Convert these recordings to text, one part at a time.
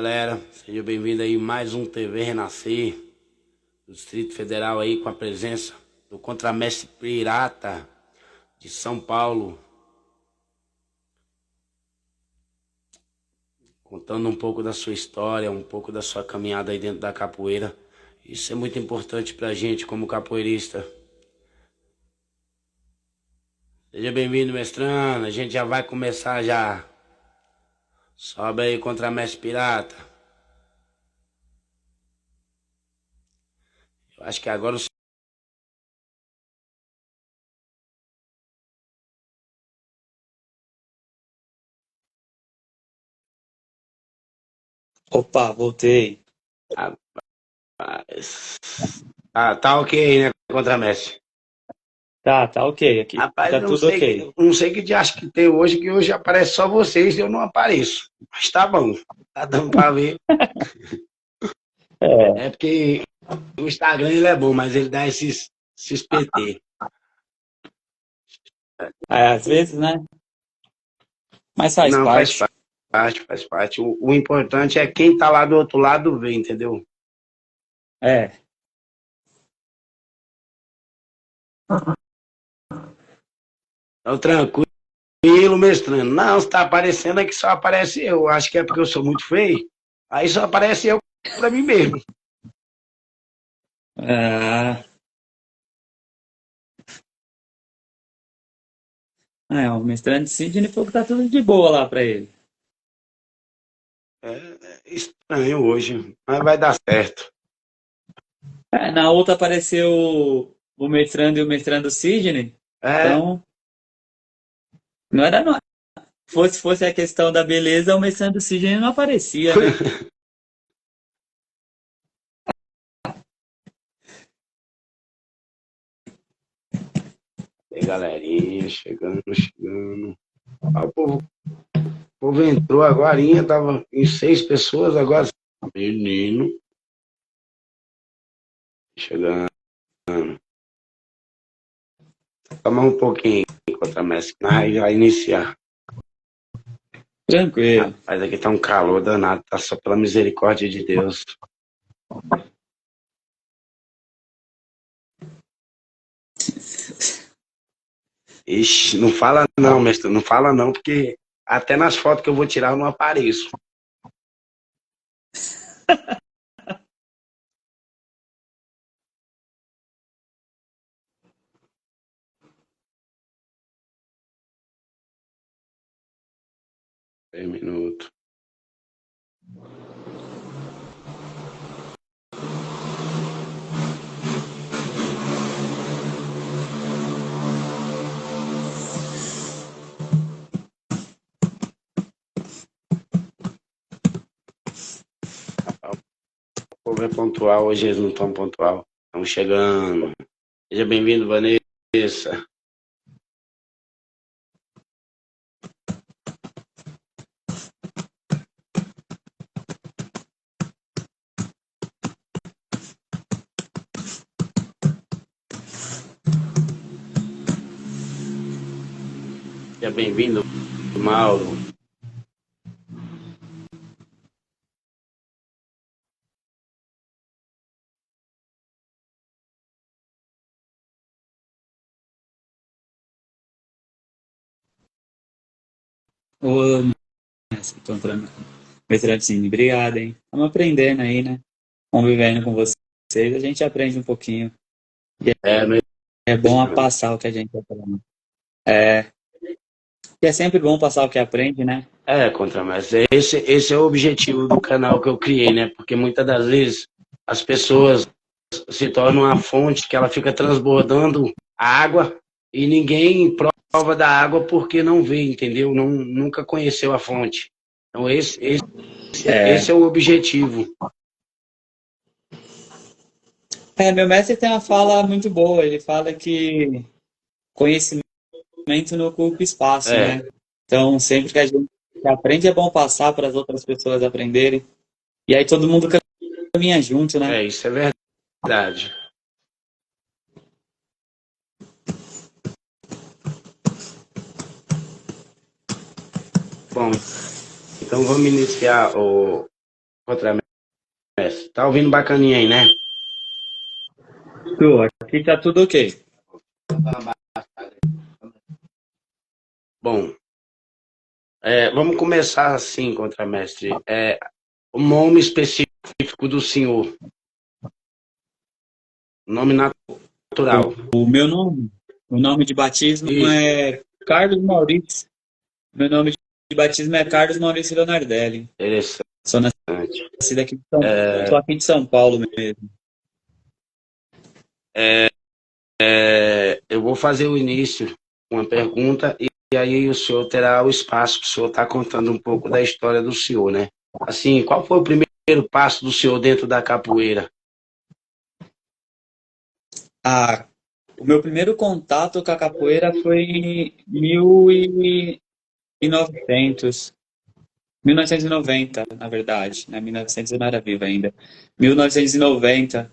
Galera, seja bem-vindo aí a mais um TV Renascer do Distrito Federal aí com a presença do Contramestre Pirata de São Paulo, contando um pouco da sua história, um pouco da sua caminhada aí dentro da capoeira. Isso é muito importante pra gente como capoeirista. Seja bem-vindo, mestrando. A gente já vai começar já. Sobe aí, Contramestre Pirata. Eu acho que agora o Opa, voltei. rapaz. Tá ok, né, Contramestre? Tá ok aqui. Rapaz, Tá não tudo sei, ok. não sei que dia acho que tem hoje, que hoje aparece só vocês e eu não apareço. Mas tá bom, tá dando pra ver. É, É porque o Instagram ele é bom, mas ele dá esses PT. às vezes, né? Mas faz Não, faz parte. parte, faz parte. O importante é quem tá lá do outro lado ver, entendeu? É. Então, tranquilo, mestrando. Não, se tá aparecendo é que só aparece eu. Acho que é porque eu sou muito feio. Aí só aparece eu pra mim mesmo. Ah, o mestrante Sidney falou que tá tudo de boa lá pra ele. É estranho hoje, mas vai dar certo. Na outra apareceu o mestrando e o mestrando Sidney. É, Então, não era não. Fosse a questão da beleza, o mestrando Sidney não aparecia, né? Tem galerinha chegando. Ah, o povo entrou agora, tava em 6 pessoas, agora. Menino, chegando. Toma um pouquinho enquanto a mestre vai iniciar. Tranquilo. Rapaz, aqui tá um calor danado, tá só pela misericórdia de Deus. Ixi, não fala não, mestre, não fala não, porque até nas fotos que eu vou tirar eu não apareço. Um minuto. O povo é pontual, hoje eles não estão pontual. Estão chegando. Seja bem-vindo, Vanessa. Seja bem-vindo, Mauro. Ô, mestrante Sidney, obrigado, hein? Estamos aprendendo aí, né? Convivendo com vocês, a gente aprende um pouquinho. É, É bom passar o que a gente aprende. É, e é sempre bom passar o que aprende, né? Contramestre, esse é o objetivo do canal que eu criei, né? Porque muitas das vezes as pessoas se tornam uma fonte que ela fica transbordando a água e ninguém prova da água porque não vê, entendeu? Não, nunca conheceu a fonte. Então esse É, é o objetivo. meu mestre tem uma fala muito boa. Ele fala que conhecimento não ocupa espaço, É, né? Então, sempre que a gente aprende, é bom passar para as outras pessoas aprenderem. E aí todo mundo caminha junto, né? isso é verdade. Bom, então vamos iniciar contramestre. Tá ouvindo bacaninha aí, né? Tô, aqui tá tudo ok. Bom, vamos começar assim, contramestre. O nome específico do senhor, nome natural. O nome de batismo Isso, é Carlos Maurício. Meu nome de batismo é Carlos Maurício Leonardelli. interessante. Sou nascido aqui de sou aqui de São Paulo mesmo. Eu vou fazer o início com uma pergunta e aí o senhor terá o espaço para o senhor estar contando um pouco da história do senhor, né? Assim, qual foi o primeiro passo do senhor dentro da capoeira? Ah, o meu primeiro contato com a capoeira foi em 1900, 1990, na verdade, né? 1900 eu não era vivo ainda. 1990,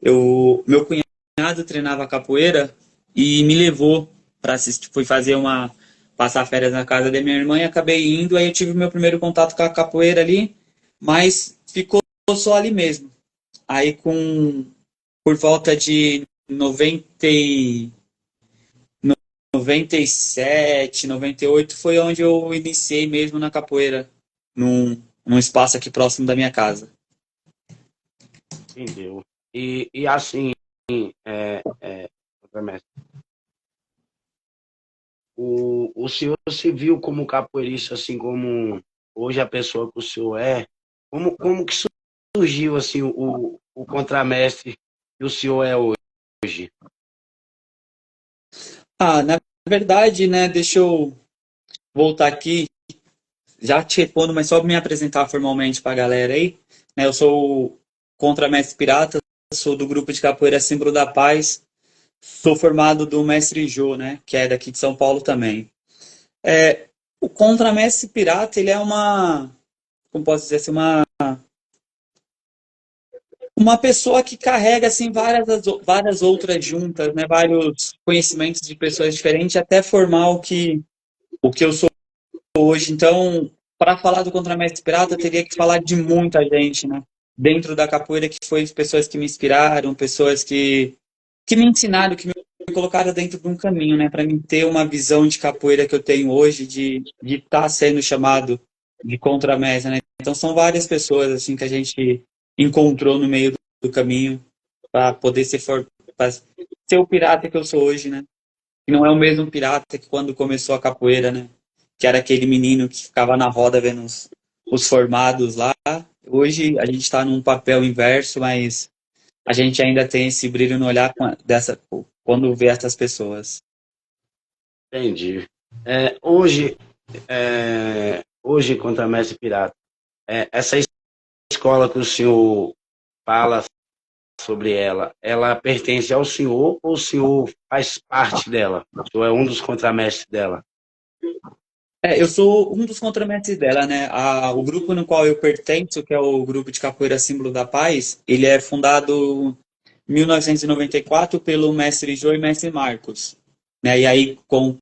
meu cunhado treinava capoeira e me levou para assistir, fui fazer passar férias na casa da minha irmã e acabei indo, aí eu tive o meu primeiro contato com a capoeira ali, mas ficou só ali mesmo. Aí por volta de 97, 98 foi onde eu iniciei mesmo na capoeira, num espaço aqui próximo da minha casa. Entendeu? E assim, mestre, o senhor se viu como capoeirista, assim como hoje a pessoa que o senhor é? Como que surgiu assim o contramestre que o senhor é hoje? Na verdade, né, deixa eu voltar aqui, já te respondo, mas só me apresentar formalmente para a galera aí. Né, eu sou o Contramestre Pirata, sou do grupo de capoeira Símbolo da Paz, sou formado do Mestre Jô, né, que é daqui de São Paulo também. O Contramestre Pirata, ele é como posso dizer assim, uma pessoa que carrega assim várias outras juntas, né, vários conhecimentos de pessoas diferentes até formar o que eu sou hoje. Então, para falar do Contramestre Pirata, eu teria que falar de muita gente, né? Dentro da capoeira, que foi pessoas que me inspiraram, pessoas que me ensinaram, que me colocaram dentro de um caminho, né? Para mim ter uma visão de capoeira que eu tenho hoje, de estar sendo chamado de contramestre, né? Então, são várias pessoas, assim, que a gente encontrou no meio do caminho para poder pra ser o pirata que eu sou hoje, né? E não é o mesmo pirata que quando começou a capoeira, né? Que era aquele menino que ficava na roda vendo os formados lá. Hoje a gente está num papel inverso, mas a gente ainda tem esse brilho no olhar quando vê essas pessoas. Entendi. Hoje, hoje contramestre pirata, essa escola que o senhor fala sobre ela pertence ao senhor ou o senhor faz parte dela? O senhor é um dos contramestres dela? Eu sou um dos contramestres dela, né? O grupo no qual eu pertenço, que é o grupo de capoeira Símbolo da Paz, ele é fundado em 1994 pelo mestre Jô e mestre Marcos. Né? E aí, com o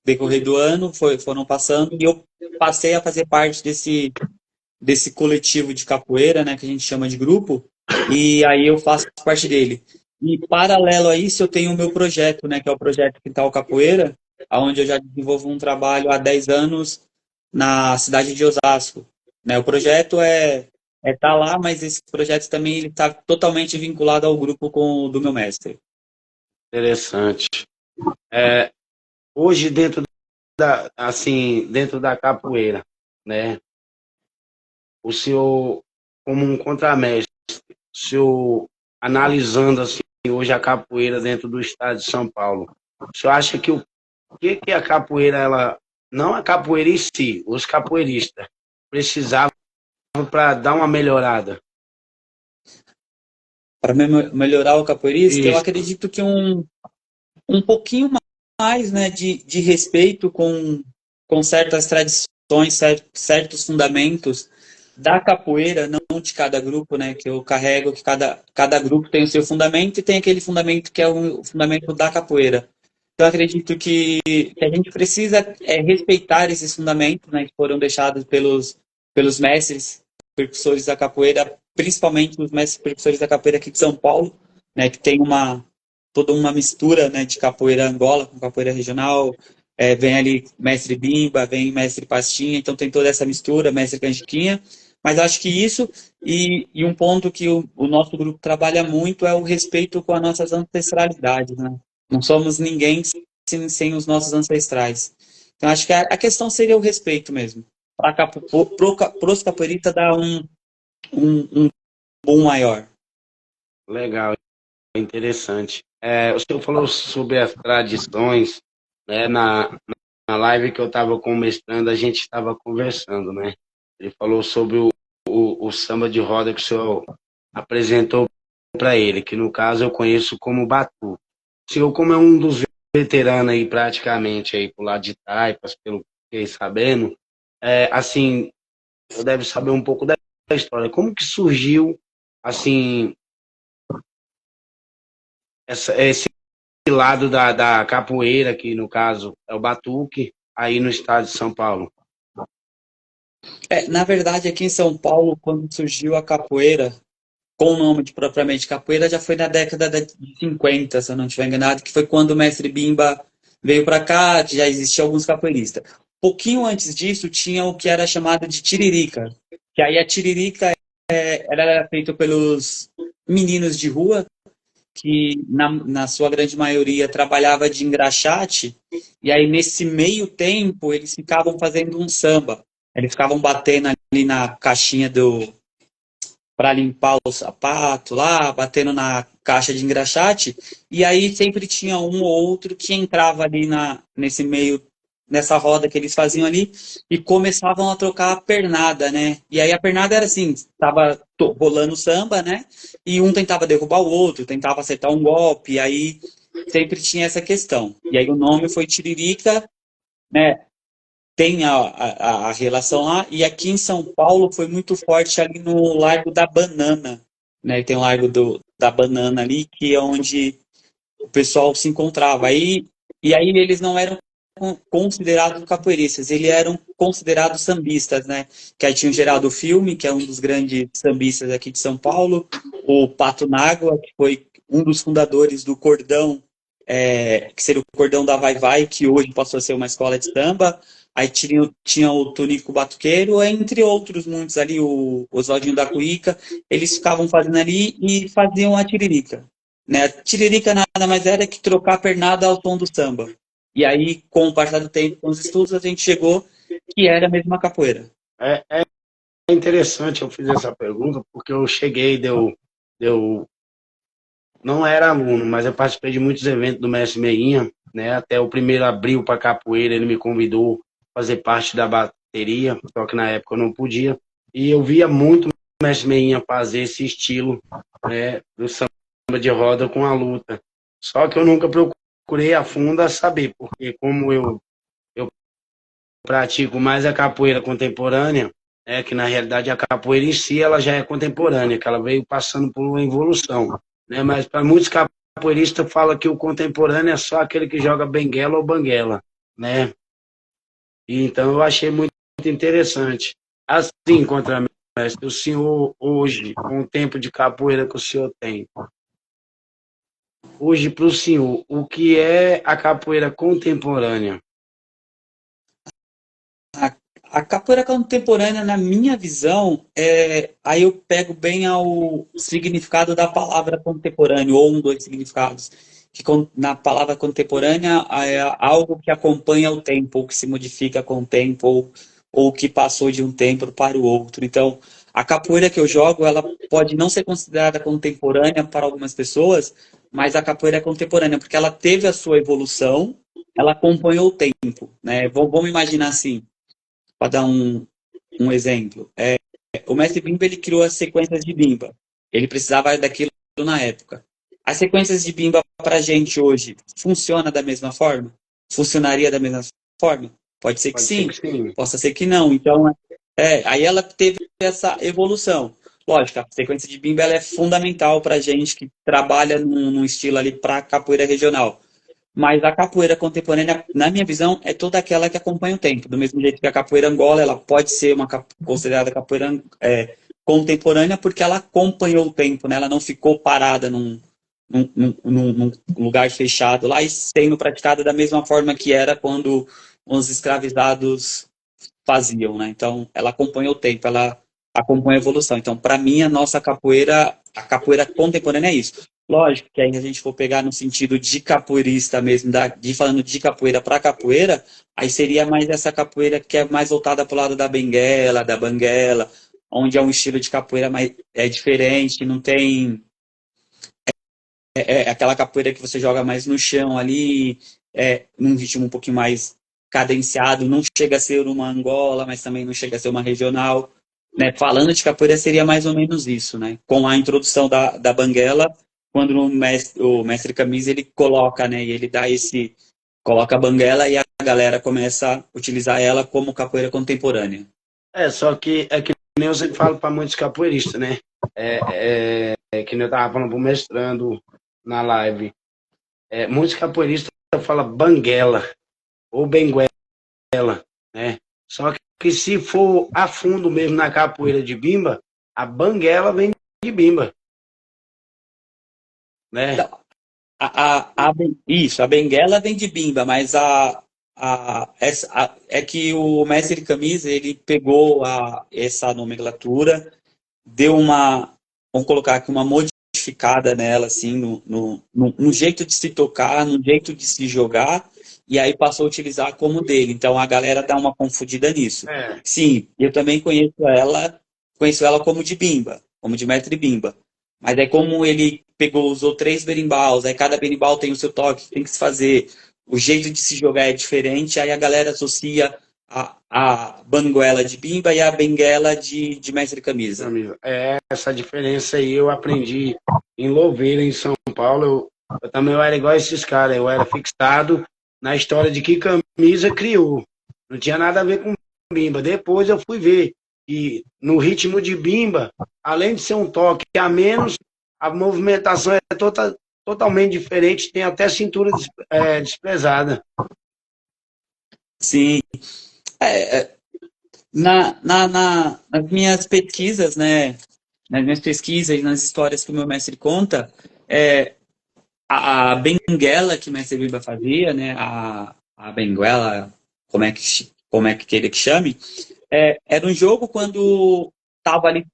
decorrer do ano, foram passando e eu passei a fazer parte desse coletivo de capoeira, né, que a gente chama de grupo, e aí eu faço parte dele. E paralelo a isso, eu tenho o meu projeto, né, que é o projeto Quintal Capoeira, onde eu já desenvolvo um trabalho há 10 anos na cidade de Osasco. Né? O projeto tá lá, mas esse projeto também está totalmente vinculado ao grupo do meu mestre. Interessante. Hoje, dentro da capoeira, né? O senhor, como um contramestre, o senhor analisando assim, hoje a capoeira dentro do estado de São Paulo, o senhor acha que o que a capoeira, não a capoeira em si, os capoeiristas precisavam para dar uma melhorada? Para melhorar o capoeirista, eu Isso, acredito que um pouquinho mais, né, de respeito com certas tradições, certos fundamentos da capoeira, não de cada grupo, né, que eu carrego, que cada grupo tem o seu fundamento e tem aquele fundamento que é o fundamento da capoeira. Então, eu acredito que a gente precisa respeitar esses fundamentos, né, que foram deixados pelos mestres percussores da capoeira, principalmente os mestres percussores da capoeira aqui de São Paulo, né, que tem toda uma mistura, né, de capoeira Angola com capoeira regional. Vem ali mestre Bimba, vem mestre Pastinha, então tem toda essa mistura, mestre Canjiquinha. Mas acho que isso, e um ponto que o nosso grupo trabalha muito é o respeito com as nossas ancestralidades, né? Não somos ninguém sem os nossos ancestrais. Então acho que a questão seria o respeito mesmo. Para os capoeiristas dar um boom maior. Legal, interessante. O senhor falou sobre as tradições, né? Na live que eu estava com o mestrando, a gente estava conversando, né? Ele falou sobre o samba de roda que o senhor apresentou para ele, que no caso eu conheço como batu. O senhor, como é um dos veteranos aí praticamente aí pro lado de Taipas, pelo que fiquei sabendo, assim, eu deve saber um pouco da história. Como que surgiu, assim, esse lado da capoeira, que no caso é o batuque, aí no estado de São Paulo? Na verdade, aqui em São Paulo, quando surgiu a capoeira, com o nome de propriamente capoeira, já foi na década de 50, se eu não estiver enganado, que foi quando o mestre Bimba veio para cá, já existiam alguns capoeiristas. Pouquinho antes disso, tinha o que era chamado de tiririca, que aí a tiririca ela era feita pelos meninos de rua, que na sua grande maioria trabalhava de engraxate, e aí nesse meio tempo eles ficavam fazendo um samba. Eles ficavam batendo ali na caixinha para limpar o sapato lá, batendo na caixa de engraxate, e aí sempre tinha um ou outro que entrava ali nessa roda que eles faziam ali, e começavam a trocar a pernada, né? E aí a pernada era assim, estava rolando samba, né? E um tentava derrubar o outro, tentava acertar um golpe, e aí sempre tinha essa questão. E aí o nome foi Tiririca, né? Tem a relação lá, e aqui em São Paulo foi muito forte ali no Largo da Banana, né? Tem o Largo da Banana ali, que é onde o pessoal se encontrava. E aí eles não eram considerados capoeiristas, eles eram considerados sambistas, né? Que aí tinha o Geraldo Filme, que é um dos grandes sambistas aqui de São Paulo, o Pato Nágua, que foi um dos fundadores do Cordão, que seria o Cordão da Vai Vai, que hoje passou a ser uma escola de samba. Aí tinha o Tonico Batuqueiro, entre outros muitos ali, o Oswaldinho da Cuíca. Eles ficavam fazendo ali e faziam a tiririca, né? A tiririca nada mais era que trocar a pernada ao tom do samba. E aí, com o passar do tempo, com os estudos, a gente chegou que era a mesma capoeira. É interessante eu fiz essa pergunta, porque eu cheguei, não era aluno, mas eu participei de muitos eventos do Mestre Meinha, né? Até o primeiro abril para capoeira, ele me convidou a fazer parte da bateria, só que na época eu não podia. E eu via muito o Mestre Meinha fazer esse estilo, né, do samba de roda com a luta. Só que eu nunca procurei a fundo a saber, porque como eu pratico mais a capoeira contemporânea, que na realidade a capoeira em si ela já é contemporânea, que ela veio passando por uma evolução, né? Mas para muitos capoeiristas fala que o contemporâneo é só aquele que joga benguela ou banguela, né? E então eu achei muito interessante. Assim, contramestre, o senhor hoje, com o tempo de capoeira que o senhor tem, hoje para o senhor, o que é a capoeira contemporânea? A capoeira contemporânea, na minha visão, aí eu pego bem ao significado da palavra contemporâneo, ou um dos significados. Que na palavra contemporânea é algo que acompanha o tempo, ou que se modifica com o tempo, ou que passou de um tempo para o outro. Então, a capoeira que eu jogo, ela pode não ser considerada contemporânea para algumas pessoas, mas a capoeira é contemporânea, porque ela teve a sua evolução, ela acompanhou o tempo, né? Vamos imaginar assim, para dar um exemplo. O mestre Bimba ele criou as sequências de Bimba. Ele precisava daquilo na época. As sequências de Bimba para a gente hoje funciona da mesma forma? Funcionaria da mesma forma? Pode ser que Pode ser sim, que sim. possa ser que não. Então, aí ela teve essa evolução. Lógico, a sequência de Bimba ela é fundamental para a gente que trabalha num estilo ali para capoeira regional. Mas a capoeira contemporânea, na minha visão, é toda aquela que acompanha o tempo. Do mesmo jeito que a capoeira Angola, ela pode ser considerada capoeira contemporânea porque ela acompanhou o tempo, né? Ela não ficou parada num lugar fechado lá e sendo praticada da mesma forma que era quando os escravizados faziam, né? Então, ela acompanha o tempo, ela acompanha a evolução. Então, para mim, a capoeira contemporânea é isso. Lógico que aí a gente for pegar no sentido de capoeirista mesmo, de falando de capoeira para capoeira, aí seria mais essa capoeira que é mais voltada para o lado da benguela, da banguela, onde é um estilo de capoeira mais diferente, não tem aquela capoeira que você joga mais no chão ali, num ritmo um pouquinho mais cadenciado, não chega a ser uma Angola, mas também não chega a ser uma regional. Né? Falando de capoeira, seria mais ou menos isso, né? Com a introdução da banguela, quando o mestre Camisa ele coloca, né? E ele dá coloca a banguela e a galera começa a utilizar ela como capoeira contemporânea. Só que é que nem eu sempre falo para muitos capoeiristas, né? Que nem eu tava falando pro mestrando na live. Muitos capoeiristas falam banguela ou benguela, né? Só que se for a fundo mesmo na capoeira de bimba, a banguela vem de bimba, né? Então, isso, a benguela vem de bimba, mas é que o mestre Camisa ele pegou essa nomenclatura, deu vamos colocar aqui uma modificada nela, assim, no jeito de se tocar, no jeito de se jogar, e aí passou a utilizar como dele. Então a galera dá uma confundida nisso. Sim, eu também conheço ela como de bimba, como de mestre bimba. Mas é como ele usou 3 berimbaus, aí cada berimbau tem o seu toque, tem que se fazer. O jeito de se jogar é diferente, aí a galera associa a banguela de bimba e a benguela de mestre Camisa. Essa diferença aí eu aprendi em Louveira, em São Paulo. Eu também era igual a esses caras, eu era fixado na história de que Camisa criou. Não tinha nada a ver com bimba. Depois eu fui ver que no ritmo de bimba, além de ser um toque a menos, a movimentação é totalmente diferente, tem até cintura desprezada. Sim. Nas minhas pesquisas, né? Nas minhas pesquisas, nas histórias que o meu mestre conta, a benguela que o mestre Biba fazia, né? A benguela, como é que ele que chame, era um jogo quando tava ali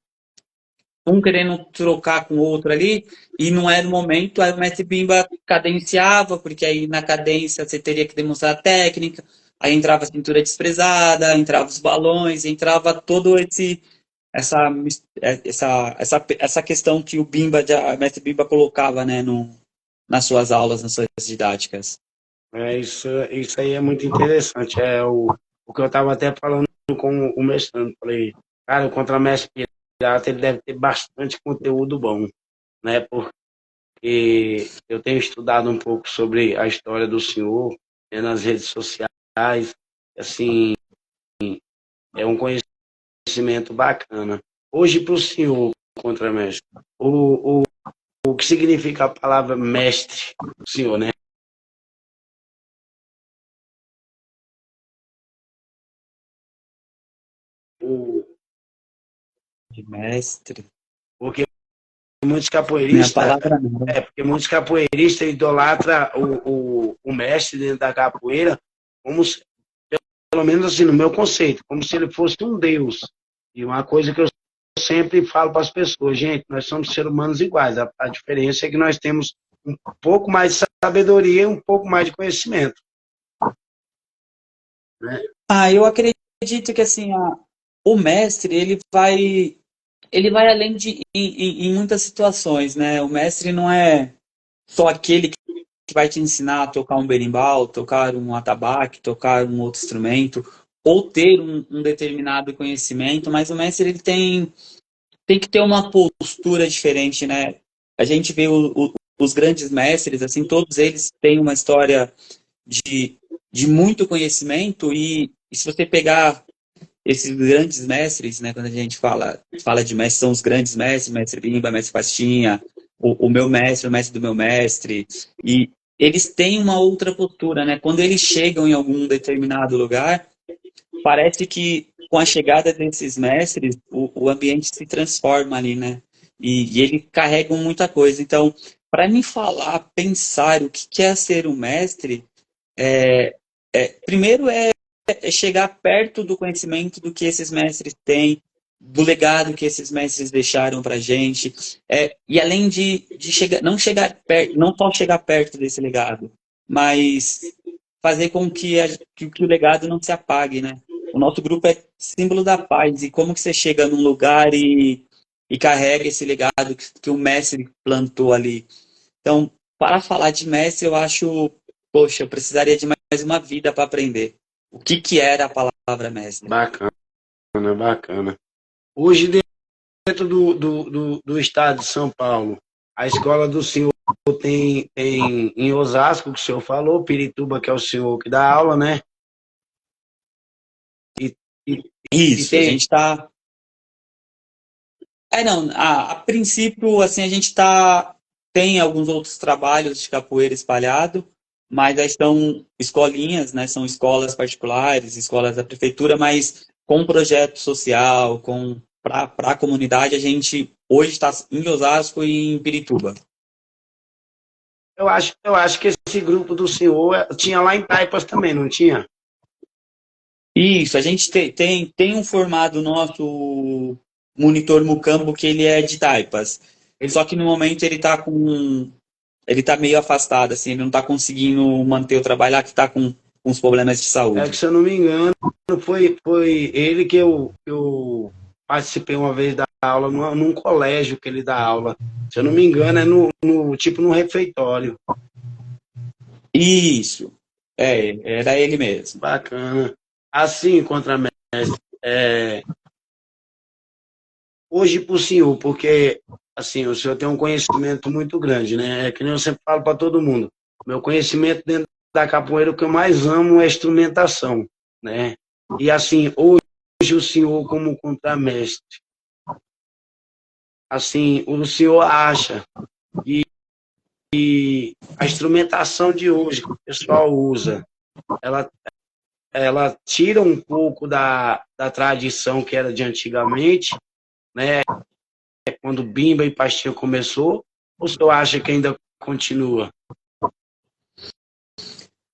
um querendo trocar com o outro ali, e não era o momento, aí o mestre Bimba cadenciava, porque aí na cadência você teria que demonstrar a técnica, aí entrava a cintura desprezada, entrava os balões, entrava todo essa questão que a mestre Bimba colocava, né, nas suas aulas, nas suas didáticas. Isso aí é muito interessante. O que eu estava até falando com o mestrando. Falei, cara, o Contramestre Pirata ele deve ter bastante conteúdo bom, né? Porque eu tenho estudado um pouco sobre a história do senhor, né, nas redes sociais. Assim, é um conhecimento bacana. Hoje, para o senhor, Contramestre, o que significa a palavra mestre, o senhor, né? De mestre. Porque muitos capoeiristas, porque muitos capoeiristas idolatram o mestre dentro da capoeira como se, pelo menos assim, no meu conceito, como se ele fosse um deus. E uma coisa que eu sempre falo para as pessoas, gente, nós somos seres humanos iguais, a diferença é que nós temos um pouco mais de sabedoria e um pouco mais de conhecimento. Né? Eu acredito que assim, o mestre, ele vai além em muitas situações, né? O mestre não é só aquele que vai te ensinar a tocar um berimbau, tocar um atabaque, tocar um outro instrumento, ou ter um determinado conhecimento, mas o mestre ele tem que ter uma postura diferente, né? A gente vê os grandes mestres, assim, todos eles têm uma história de muito conhecimento e se você pegar esses grandes mestres, né, quando a gente fala de mestre, são os grandes mestres, mestre Bimba, mestre Pastinha, o meu mestre, o mestre do meu mestre, e eles têm uma outra postura, né? Quando eles chegam em algum determinado lugar, parece que com a chegada desses mestres, o ambiente se transforma ali, né? E eles carregam muita coisa. Então, para me falar, pensar o que é ser um mestre, primeiro é chegar perto do conhecimento do que esses mestres têm, do legado que esses mestres deixaram para gente, e além de chegar, não chegar perto, não só chegar perto desse legado, mas fazer com que o legado não se apague, né? O nosso grupo é símbolo da paz, e como que você chega num lugar e carrega esse legado que o mestre plantou ali. Então, para falar de mestre, eu acho, poxa, eu precisaria de mais uma vida para aprender o que era a palavra mestre. Bacana, bacana. Hoje, dentro do estado de São Paulo, a escola do senhor tem em Osasco, que o senhor falou, Pirituba, que é o senhor que dá aula, né? E, e, Isso, e a tem... gente está... não, a princípio, assim, a gente tem alguns outros trabalhos de capoeira espalhado, mas aí são escolinhas, né? São escolas particulares, escolas da prefeitura, mas com projeto social, para a comunidade, a gente hoje está em Osasco e em Pirituba. Eu acho que esse grupo do senhor tinha lá em Taipas também, não tinha? Isso, a gente tem um formado nosso monitor Mucambo que ele é de Taipas. Ele, Só que no momento ele tá meio afastado, assim, ele não está conseguindo manter o trabalho lá, que está com uns problemas de é que, saúde. se eu não me engano, foi ele que eu participei uma vez da aula num colégio que ele dá aula. Se eu não me engano, é tipo no refeitório. Isso, era ele mesmo. Bacana. Assim, contramestre, é, hoje para o senhor, porque assim, o senhor tem um conhecimento muito grande, né? É que nem eu sempre falo para todo mundo. Meu conhecimento dentro da capoeira, o que eu mais amo é a instrumentação, né? E assim, hoje o senhor como contramestre, assim, o senhor acha que a instrumentação de hoje que o pessoal usa, ela, ela tira um pouco da tradição que era de antigamente, né? Quando Bimba e Pastinha começou, ou o senhor acha que ainda continua?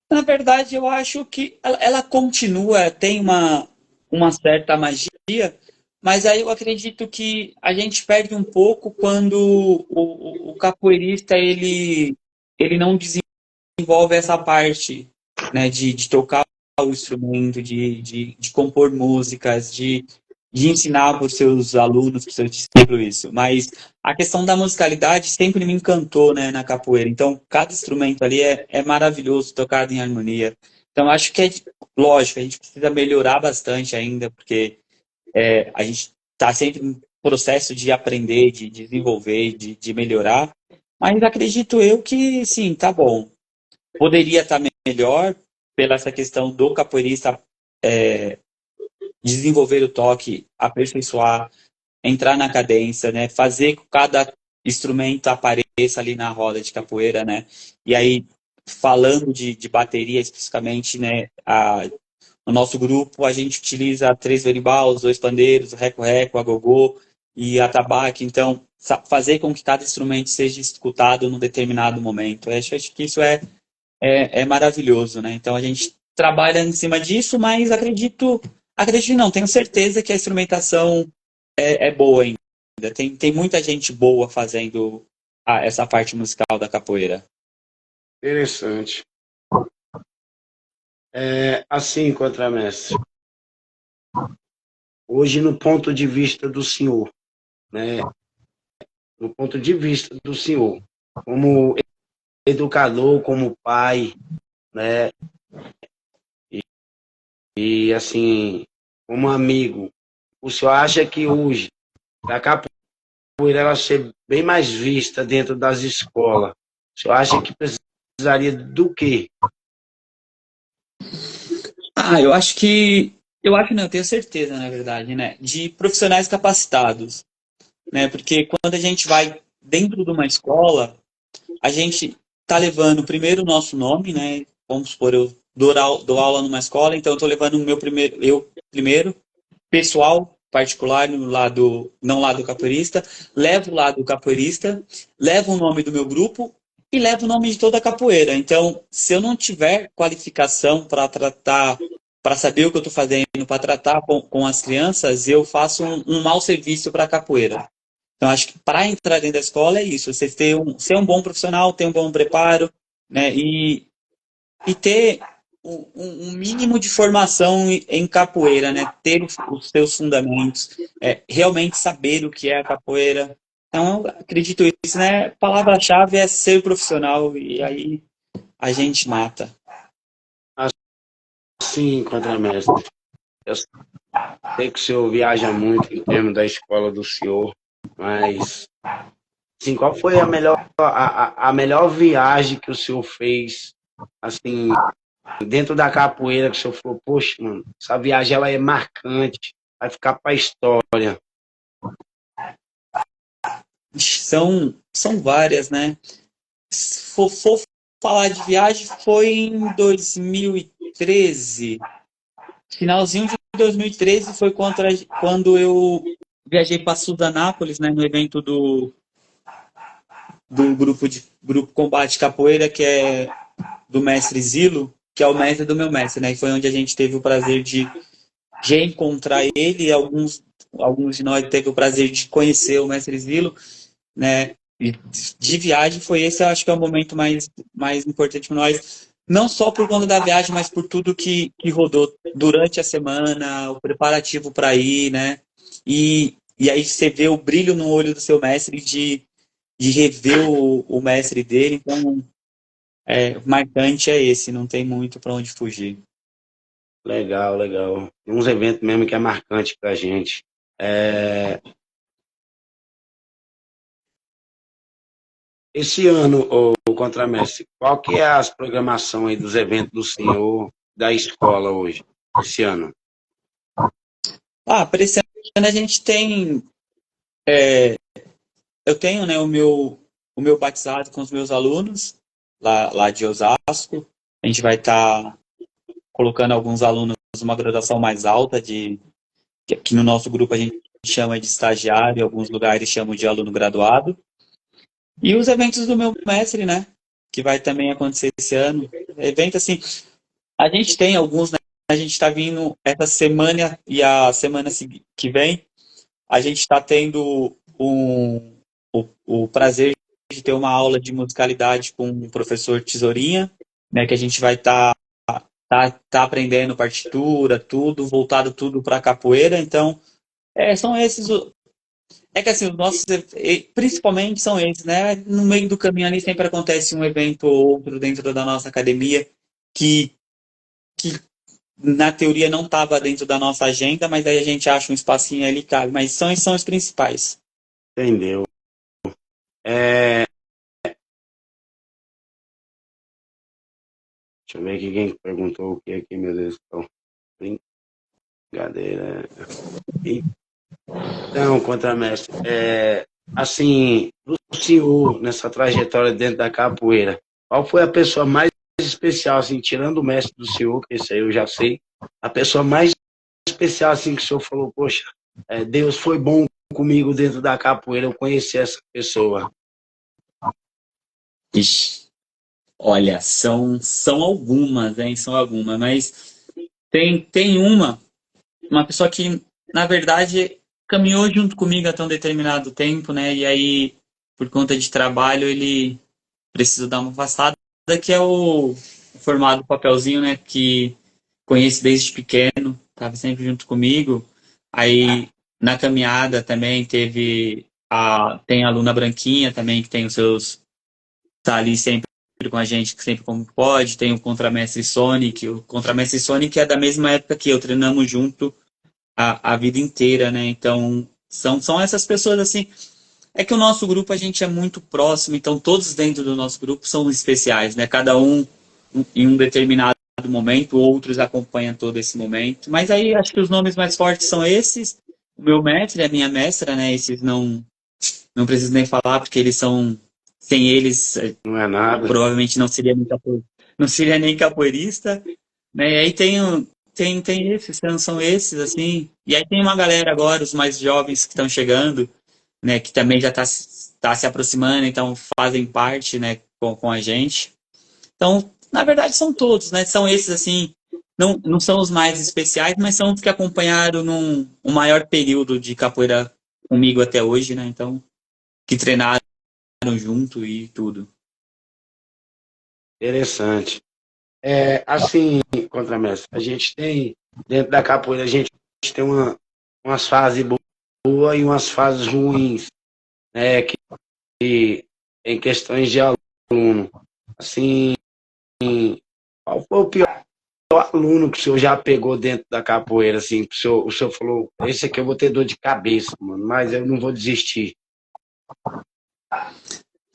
Na verdade, eu acho que ela continua, tem uma certa magia, mas aí eu acredito que a gente perde um pouco quando o capoeirista ele não desenvolve essa parte, né, de tocar o instrumento, de compor músicas, de ensinar para os seus alunos, para os seus discípulos isso. Mas a questão da musicalidade sempre me encantou, né, na capoeira. Então, cada instrumento ali é maravilhoso, tocado em harmonia. Então, acho que lógico, a gente precisa melhorar bastante ainda, porque a gente está sempre em processo de aprender, de desenvolver, de melhorar. Mas acredito eu que, sim, tá bom. Poderia estar melhor pela essa questão do capoeirista desenvolver o toque, aperfeiçoar, entrar na cadência, né? Fazer que cada instrumento apareça ali na roda de capoeira, né? E aí, falando de bateria especificamente, né? No nosso grupo, a gente utiliza 3 berimbau, 2 pandeiros, o reco-reco, a gogô e a tabaque. Então, fazer com que cada instrumento seja escutado num determinado momento. Eu acho que isso é maravilhoso, né? Então, a gente trabalha em cima disso, mas acredito não, tenho certeza que a instrumentação é boa ainda. Tem muita gente boa fazendo essa parte musical da capoeira. Interessante. Assim, contramestre, hoje no ponto de vista do senhor, né? No ponto de vista do senhor, como educador, como pai, né? E assim, como amigo, o senhor acha que hoje a capoeira ela ser bem mais vista dentro das escolas? O senhor acha que precisaria do quê? Eu tenho certeza, na verdade, né? De profissionais capacitados, né? Porque quando a gente vai dentro de uma escola, a gente tá levando primeiro o nosso nome, né? Vamos supor, eu dou aula numa escola, então eu tô levando o meu primeiro, eu primeiro. pessoal, particular, no lado, não lado capoeirista, levo o lado capoeirista, levo o nome do meu grupo e levo o nome de toda a capoeira. Então, se eu não tiver qualificação para tratar, para saber o que eu estou fazendo, para tratar com as crianças, eu faço um mau serviço para a capoeira. Então, acho que para entrar dentro da escola é isso, você ser um bom profissional, ter um bom preparo, né? E ter um mínimo de formação em capoeira, né? Ter os seus fundamentos, realmente saber o que é a capoeira. Então, eu acredito isso, né? A palavra-chave é ser profissional e aí a gente mata. Sim, contramestre. Eu sei que o senhor viaja muito em termos da escola do senhor, mas assim, qual foi a melhor viagem que o senhor fez, assim, dentro da capoeira, que o senhor falou, poxa, mano, essa viagem ela é marcante, vai ficar para a história. São várias, né? Se for falar de viagem, foi em 2013. Finalzinho de 2013 foi quando eu viajei para Sudanápolis, né, no evento do grupo Combate Capoeira, que é do mestre Zilo, que é o mestre do meu mestre, né? E foi onde a gente teve o prazer de reencontrar ele e alguns de nós teve o prazer de conhecer o mestre Zilo, né? E de viagem foi esse, eu acho que é o momento mais importante para nós, não só por conta da viagem, mas por tudo que rodou durante a semana, o preparativo para ir, né? E aí você vê o brilho no olho do seu mestre de rever o mestre dele, então o marcante é esse, não tem muito para onde fugir. Legal, legal. Tem uns eventos mesmo que é marcante pra gente. Esse ano, o Contramestre, qual que é as programações aí dos eventos do senhor da escola hoje, esse ano? Para esse ano a gente tem, eu tenho, né, o meu batizado com os meus alunos lá de Osasco. A gente vai estar colocando alguns alunos numa graduação mais alta, que no nosso grupo a gente chama de estagiário, em alguns lugares chamam de aluno graduado. E os eventos do meu mestre, né, que vai também acontecer esse ano. Evento assim, a gente tem alguns, né, a gente está vindo essa semana e a semana que vem, a gente está tendo o prazer de ter uma aula de musicalidade com o professor Tesourinha, né, que a gente vai tá aprendendo partitura, tudo, voltado tudo para capoeira. Então, são esses. É que assim, os nossos, principalmente são esses, né? No meio do caminho ali sempre acontece um evento ou outro dentro da nossa academia que na teoria não estava dentro da nossa agenda, mas aí a gente acha um espacinho ali, cabe. Mas são os principais. Entendeu? É, deixa eu ver aqui quem perguntou o que aqui, meu Deus. Brincadeira. Então, contramestre, assim, do senhor, nessa trajetória dentro da capoeira, qual foi a pessoa mais especial, assim, tirando o mestre do senhor, que esse aí eu já sei, a pessoa mais especial, assim, que o senhor falou, poxa, Deus foi bom comigo dentro da capoeira, eu conheci essa pessoa. Ixi, olha, são algumas, hein? São algumas, mas tem uma pessoa que, na verdade, caminhou junto comigo até um determinado tempo, né? E aí, por conta de trabalho, ele precisa dar uma afastada, que é o formado papelzinho, né? Que conheço desde pequeno, estava sempre junto comigo. Aí, na caminhada também tem a aluna Branquinha também, que tem os seus, tá ali sempre com a gente, sempre como pode. Tem o Contramestre Sonic, o Contramestre Sonic é da mesma época que eu, treinamos junto a vida inteira, né? Então, são essas pessoas assim. É que o nosso grupo a gente é muito próximo, então todos dentro do nosso grupo são especiais, né? Cada um em um determinado momento, outros acompanham todo esse momento. Mas aí acho que os nomes mais fortes são esses. O meu mestre, a minha mestra, né? Esses não preciso nem falar, porque eles são. Sem eles, Não é nada. provavelmente não seria nem capoeirista. Né? E aí tem tem esses, são esses, assim. E aí tem uma galera agora, os mais jovens que estão chegando, né, que também já tá se aproximando, então fazem parte, né, com a gente. Então, na verdade, são todos, né? São esses, assim, não são os mais especiais, mas são os que acompanharam um maior período de capoeira comigo até hoje, né? Então, que treinaram junto e tudo. Interessante. Assim, Contramestre, a gente tem, dentro da capoeira, a gente tem umas fases boas e umas fases ruins, né? Que em questões de aluno. Assim, qual foi o pior aluno que o senhor já pegou dentro da capoeira, assim, que o senhor falou, esse aqui eu vou ter dor de cabeça, mano, mas eu não vou desistir.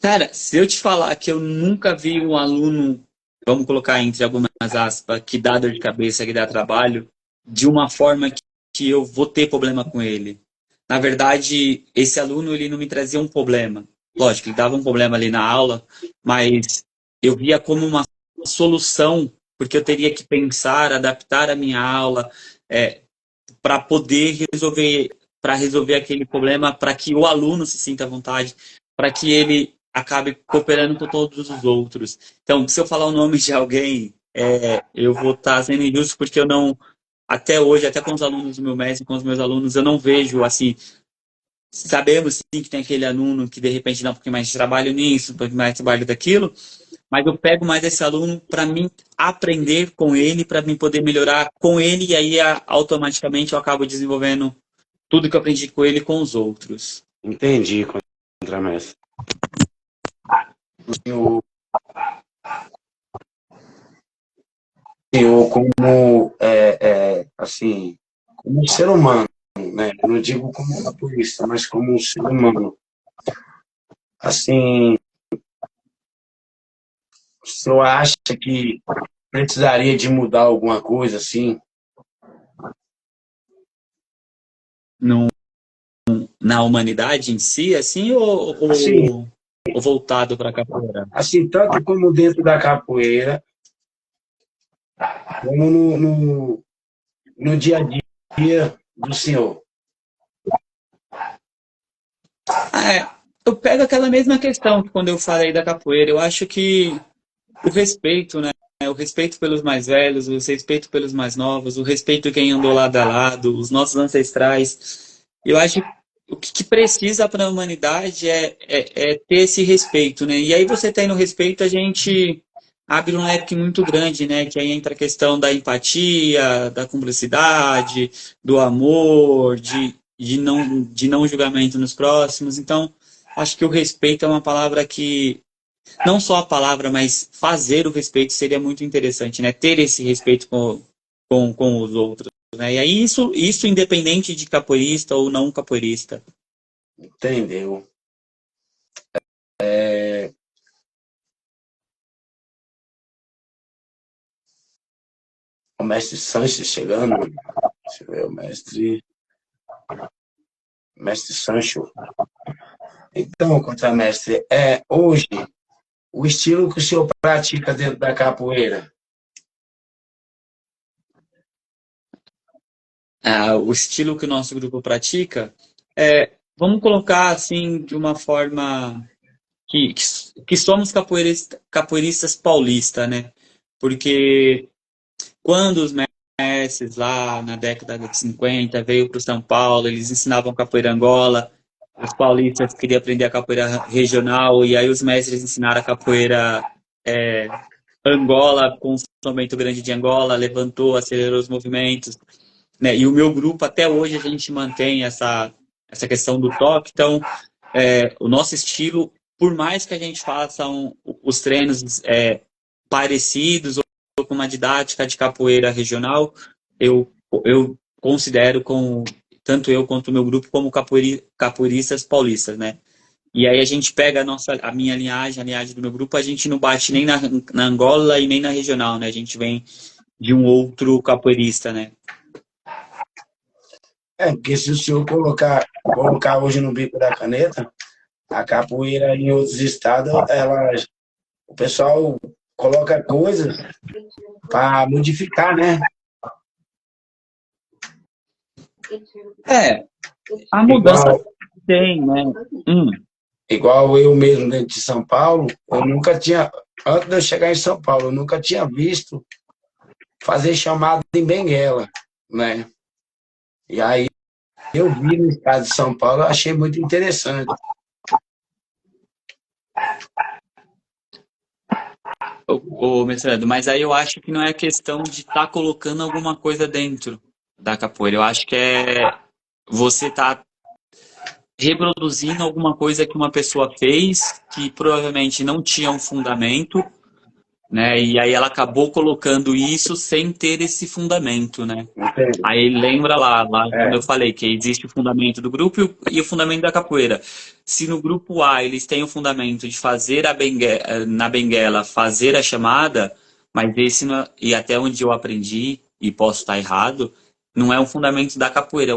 Cara, se eu te falar que eu nunca vi um aluno, vamos colocar entre algumas aspas, que dá dor de cabeça, que dá trabalho, de uma forma que eu vou ter problema com ele. Na verdade, esse aluno ele não me trazia um problema. Lógico, ele dava um problema ali na aula, mas eu via como uma solução, porque eu teria que pensar, adaptar a minha aula, para poder resolver aquele problema, para que o aluno se sinta à vontade, para que ele acabe cooperando com todos os outros. Então, se eu falar o nome de alguém, eu vou estar sendo injusto porque eu não, até hoje, até com os alunos do meu mestre, com os meus alunos, eu não vejo assim. Sabemos sim que tem aquele aluno que de repente dá um pouquinho mais de trabalho nisso, um pouquinho mais de trabalho daquilo, mas eu pego mais esse aluno para mim aprender com ele, para mim poder melhorar com ele, e aí automaticamente eu acabo desenvolvendo tudo que eu aprendi com ele com os outros. Entendi, Contramestre. O senhor, como, assim, como um ser humano, né? Eu não digo como capoeirista, mas como um ser humano. Assim, o senhor acha que precisaria de mudar alguma coisa, assim? No, na humanidade em si, assim, Assim, ou voltado para a capoeira? assim, tanto como dentro da capoeira, como no dia a dia do senhor. Eu pego aquela mesma questão que quando eu falei da capoeira. Eu acho que o respeito, né? O respeito pelos mais velhos, o respeito pelos mais novos, o respeito quem andou lado a lado, os nossos ancestrais. Eu acho que o que precisa para a humanidade é ter esse respeito, né? E aí você tendo respeito, a gente abre um leque muito grande, né? Que aí entra a questão da empatia, da cumplicidade, do amor, de não julgamento nos próximos. Então, acho que o respeito é uma palavra que não só a palavra, mas fazer o respeito seria muito interessante, né? Ter esse respeito com os outros, né? E aí isso independente de capoeirista ou não capoeirista. Entendeu? O mestre Sanches chegando. Deixa eu ver, o mestre Sancho. Então, contramestre, hoje, o estilo que o senhor pratica dentro da capoeira. O estilo que o nosso grupo pratica, vamos colocar assim de uma forma que somos capoeiristas paulistas, né? Porque quando os mestres lá na década de 50 veio para o São Paulo, eles ensinavam capoeira Angola, os paulistas queriam aprender a capoeira regional, e aí os mestres ensinaram a capoeira é, Angola, com o instrumento grande de Angola, levantou, acelerou os movimentos, né? E o meu grupo, até hoje, a gente mantém essa questão do toque, então o nosso estilo, por mais que a gente faça os treinos parecidos, com uma didática de capoeira regional, eu considero tanto eu quanto o meu grupo como capoeiristas paulistas, né? E aí a gente pega a minha linhagem, a linhagem do meu grupo, a gente não bate nem na Angola e nem na regional, né? A gente vem de um outro capoeirista, né? Porque se o senhor colocar hoje no bico da caneta, a capoeira em outros estados, o pessoal coloca coisas para modificar, né? É, a mudança Igual, tem, né? Hum. igual eu mesmo dentro de São Paulo, eu nunca tinha, antes de eu chegar em São Paulo, eu nunca tinha visto fazer chamada em Benguela, né? E aí eu vi no estado de São Paulo, eu achei muito interessante. Mestrando, mas aí eu acho que não é questão de estar colocando alguma coisa dentro da capoeira. Eu acho que é você tá reproduzindo alguma coisa que uma pessoa fez que provavelmente não tinha um fundamento, né? E aí ela acabou colocando isso sem ter esse fundamento, né? Entende? Aí lembra lá quando É, eu falei que existe o fundamento do grupo e o fundamento da capoeira. Se no grupo A eles têm o fundamento de fazer na benguela, fazer a chamada, mas esse não e até onde eu aprendi, e posso estar errado, não é um fundamento da capoeira,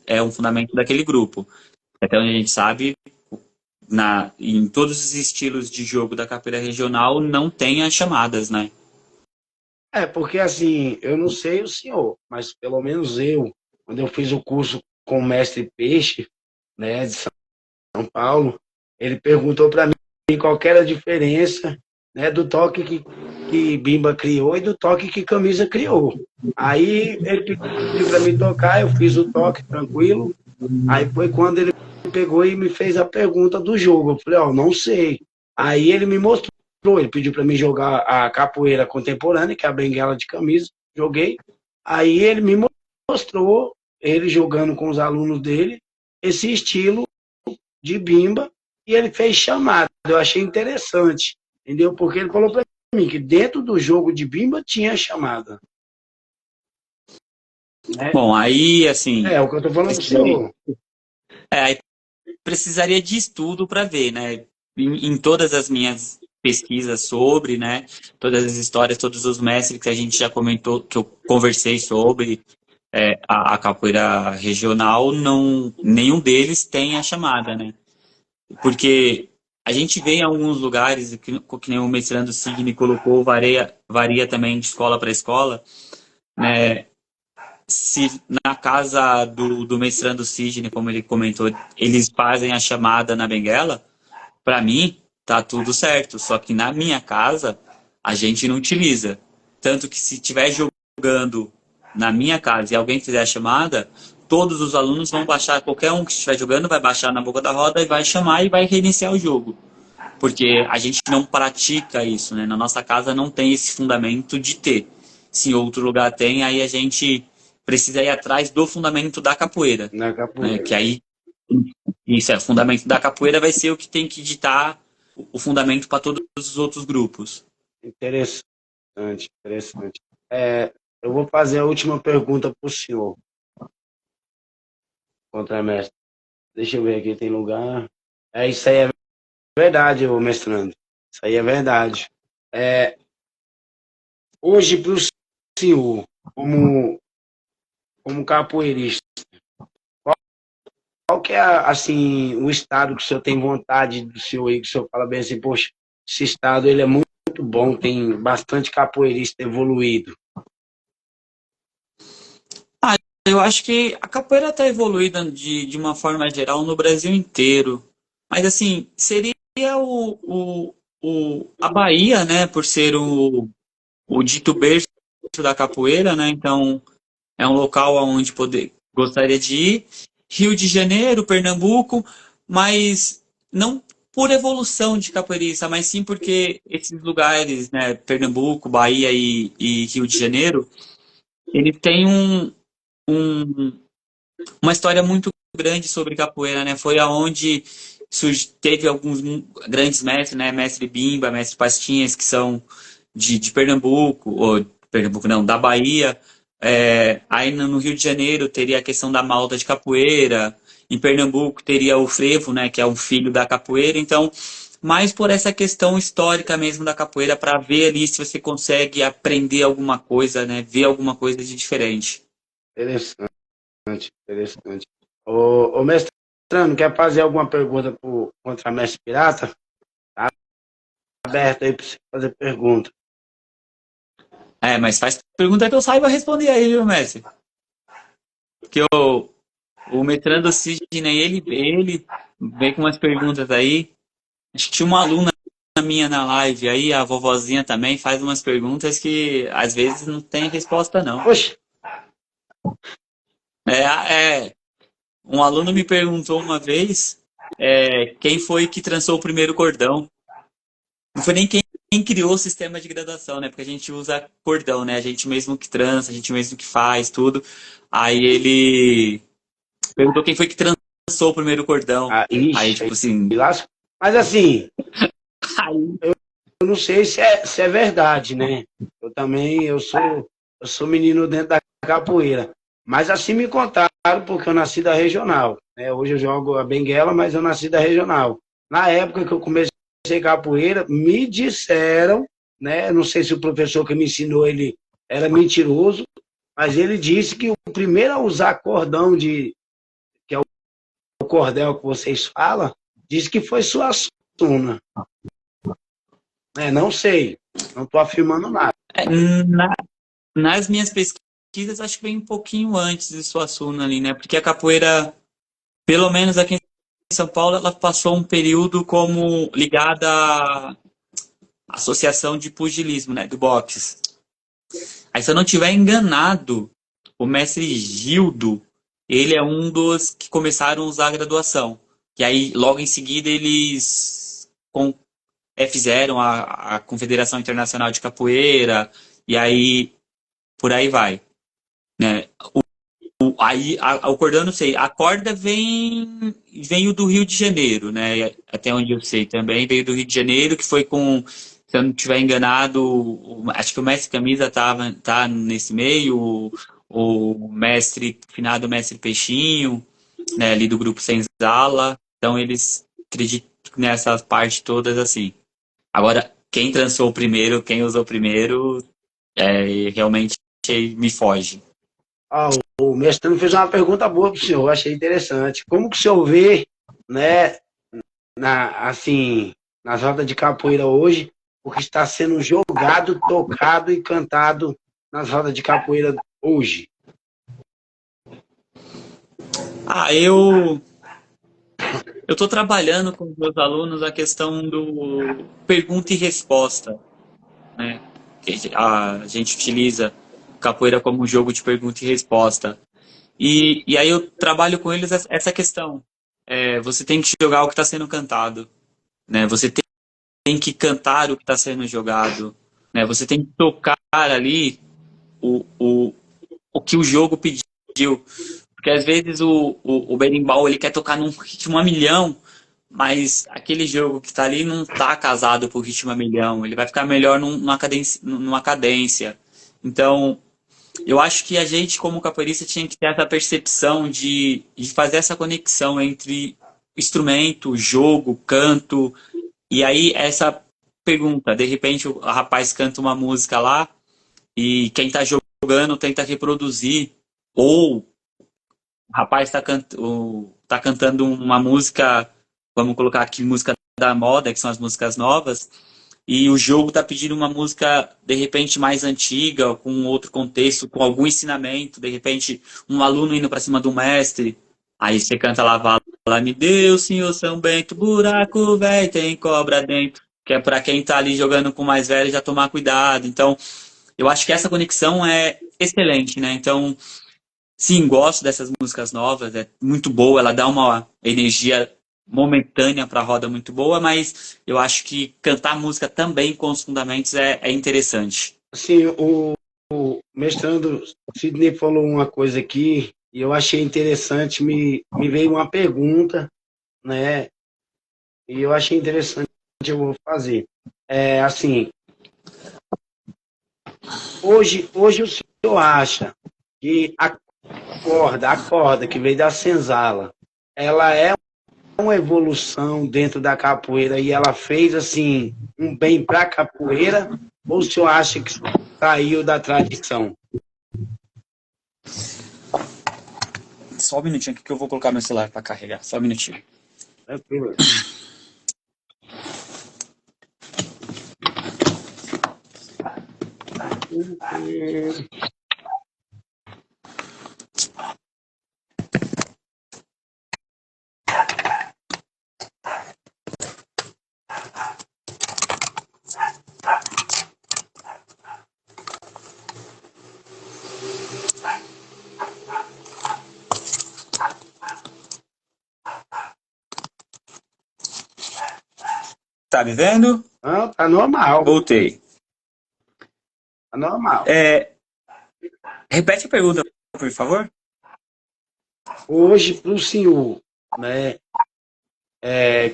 é um fundamento daquele grupo. Até onde a gente sabe, em todos os estilos de jogo da capoeira regional não tem as chamadas, né? porque assim, eu não sei o senhor, mas pelo menos eu, quando eu fiz o curso com o mestre Peixe, né, de São Paulo, ele perguntou para mim qual que era a diferença, né, do toque que Bimba criou e do toque que Camisa criou. Aí ele pediu para mim tocar, eu fiz o toque tranquilo. Aí foi quando ele pegou e me fez a pergunta do jogo. Eu falei, ó, não sei. Aí ele me mostrou, ele pediu para mim jogar a capoeira contemporânea, que é a benguela de camisa. Joguei. Aí ele me mostrou, ele jogando com os alunos dele, esse estilo de bimba, e ele fez chamada. Eu achei interessante, entendeu? Porque ele falou para mim que dentro do jogo de bimba tinha chamada. Né? Bom, aí assim, É o que eu tô falando pro senhor. aí precisaria de estudo para ver, né? Em todas as minhas pesquisas sobre, né? Todas as histórias, todos os mestres que a gente já comentou, que eu conversei sobre a capoeira regional, não, nenhum deles tem a chamada, né? Porque a gente vê em alguns lugares, que nem o mestrando Signi colocou, varia também de escola para escola, né? Se na casa do mestrando Sidney, como ele comentou, eles fazem a chamada na benguela, para mim tá tudo certo. Só que na minha casa a gente não utiliza. Tanto que se estiver jogando na minha casa e alguém fizer a chamada, todos os alunos vão baixar, qualquer um que estiver jogando vai baixar na boca da roda e vai chamar e vai reiniciar o jogo. Porque a gente não pratica isso, né? Na nossa casa não tem esse fundamento de ter. Se em outro lugar tem, aí a gente precisa ir atrás do fundamento da capoeira, Na né? capoeira. Que aí isso é o fundamento da capoeira vai ser o que tem que ditar o fundamento para todos os outros grupos. Interessante, interessante. É, eu vou fazer a última pergunta para o senhor, contramestre. Deixa eu ver aqui, tem lugar. É, isso aí é verdade, ô mestrando. Isso aí é verdade. É, hoje, para o senhor, como capoeirista, qual que é, assim, o estado que o senhor tem vontade do senhor aí, que o senhor fala bem assim, poxa, esse estado ele é muito bom, tem bastante capoeirista evoluído. Ah, eu acho que a capoeira está evoluída de uma forma geral no Brasil inteiro. Mas assim, seria a Bahia, né, por ser o dito berço da capoeira, né? Então, é um local onde gostaria de ir. Rio de Janeiro, Pernambuco, mas não por evolução de capoeirista, mas sim porque esses lugares, né, Pernambuco, Bahia e Rio de Janeiro, ele tem um- uma história muito grande sobre capoeira, né? Foi aonde teve alguns grandes mestres, né? Mestre Bimba, mestre Pastinhas, que são de Pernambuco, ou Pernambuco não, da Bahia. Aí no Rio de Janeiro teria a questão da malta de capoeira. Em Pernambuco teria o frevo, né? Que é um filho da capoeira. Então, mais por essa questão histórica mesmo da capoeira, para ver ali se você consegue aprender alguma coisa, né? Ver alguma coisa de diferente. Interessante, interessante. Ô mestrando, quer fazer alguma pergunta para o contramestre pirata? Tá aberto aí para você fazer pergunta. Mas faz pergunta que eu saiba responder aí, viu, mestre? que o mestrando Sidney, ele veio com umas perguntas aí. Acho que tinha uma aluna minha na live aí, a vovozinha também, faz umas perguntas que às vezes não tem resposta, não. Poxa, É, um aluno me perguntou uma vez quem foi que trançou o primeiro cordão. Não foi nem quem criou o sistema de graduação, né? Porque a gente usa cordão, né? A gente mesmo que trança, a gente mesmo que faz tudo. Aí ele perguntou quem foi que trançou o primeiro cordão. Aí, ixi, tipo assim. aí lasca. Mas assim, Aí, eu não sei se é verdade, né? Eu também, eu sou menino dentro da capoeira. Mas assim me contaram, porque eu nasci da regional, né? Hoje eu jogo a benguela, mas eu nasci da regional. Na época que eu comecei capoeira, me disseram, né? Não sei se o professor que me ensinou, ele era mentiroso, mas ele disse que o primeiro a usar cordão que é o cordel que vocês falam, disse que foi Suassuna. Não sei, não estou afirmando nada. é, na- nas minhas pesquisas, acho que vem um pouquinho antes de Suassuna ali, né? Porque a capoeira, pelo menos aqui em São Paulo, ela passou um período como ligada à Associação de Pugilismo, né? Do boxe. Aí, se eu não tiver enganado, o mestre Gildo, ele é um dos que começaram a usar a graduação. E aí, logo em seguida, eles fizeram a Confederação Internacional de Capoeira, e aí, por aí vai, né? Aí, o cordão, eu não sei. A corda veio do Rio de Janeiro, né? Até onde eu sei também. Veio do Rio de Janeiro, que foi com, se eu não estiver enganado, acho que o mestre Camisa tá nesse meio, o mestre, finado mestre Peixinho, né? Ali do grupo Senzala. Então, eles acreditam nessas partes todas assim. Agora, quem trançou o primeiro, quem usou primeiro, realmente me foge. Ah, o mestre fez uma pergunta boa para o senhor, eu achei interessante. Como que o senhor vê, né, assim, nas rodas de capoeira hoje, o que está sendo jogado, tocado e cantado nas rodas de capoeira hoje? Ah, eu estou trabalhando com os meus alunos a questão do pergunta e resposta, né? Que a gente utiliza capoeira como um jogo de pergunta e resposta. E aí eu trabalho com eles essa questão. Você tem que jogar o que está sendo cantado, né? Você tem que cantar o que está sendo jogado, né? Você tem que tocar ali o, o, o que o jogo pediu. Porque às vezes o berimbau ele quer tocar num ritmo a milhão, mas aquele jogo que tá ali não tá casado pro ritmo a milhão. Ele vai ficar melhor numa cadência, numa cadência. Então, eu acho que a gente, como capoeirista, tinha que ter essa percepção de fazer essa conexão entre instrumento, jogo, canto. E aí, essa pergunta, de repente o rapaz canta uma música lá e quem tá jogando tenta reproduzir. Ou o rapaz tá cantando uma música, vamos colocar aqui música da moda, que são as músicas novas, e o jogo tá pedindo uma música, de repente, mais antiga, com outro contexto, com algum ensinamento, de repente, um aluno indo para cima do mestre, aí você canta lá, Vala me deu, senhor São Bento, buraco velho, tem cobra dentro, que é para quem tá ali jogando com o mais velho já tomar cuidado. Então, eu acho que essa conexão é excelente, né? Então, sim, gosto dessas músicas novas, é muito boa, ela dá uma energia momentânea para a roda muito boa, mas eu acho que cantar música também com os fundamentos é interessante. Assim, o mestrando Sidney falou uma coisa aqui e eu achei interessante, me veio uma pergunta, né? E eu achei interessante, eu vou fazer. Assim, hoje o senhor acha que a corda que veio da senzala, ela é uma evolução dentro da capoeira e ela fez assim um bem para a capoeira, ou o senhor acha que saiu da tradição? Só um minutinho aqui que eu vou colocar meu celular para carregar. Só um minutinho. Tranquilo. Tá me vendo? Não, tá normal, Voltei. tá normal. Repete a pergunta, por favor. Hoje, para o senhor, né,